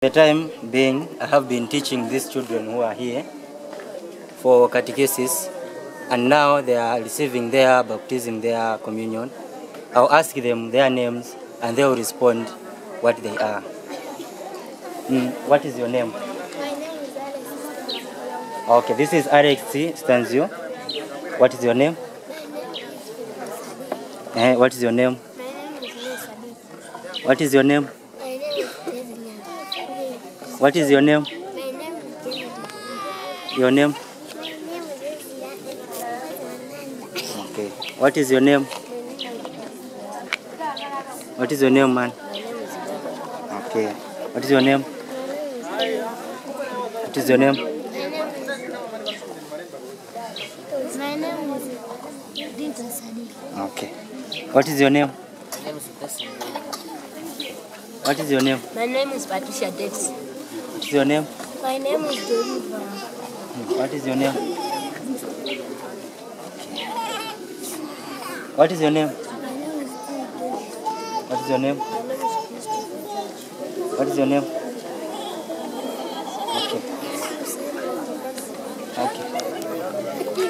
The time being, I have been teaching these children who are here for catechesis, and now they are receiving their baptism, their communion. I'll ask them their names, and they will respond what they are. What is your name? My name is Alex. Okay, this is Alex Stanzio. What is your name? What is your name? My name is Sadiq. What is your name? My name is Desina. What is your name? My name is Desina. Your name? My name is Desina. Okay. What is your name? What is your name, man? My name is Ibrahim. Okay. What is your name? What is your name? My name is Dinka Sadiq. Okay. What is your name? My name is Bessie. What is your name? My name is Patricia Dex. What is your name? My name is Doriva. What is your name? What is your name? My name is Doriva. What is your name? My name is Christopher. What is your name?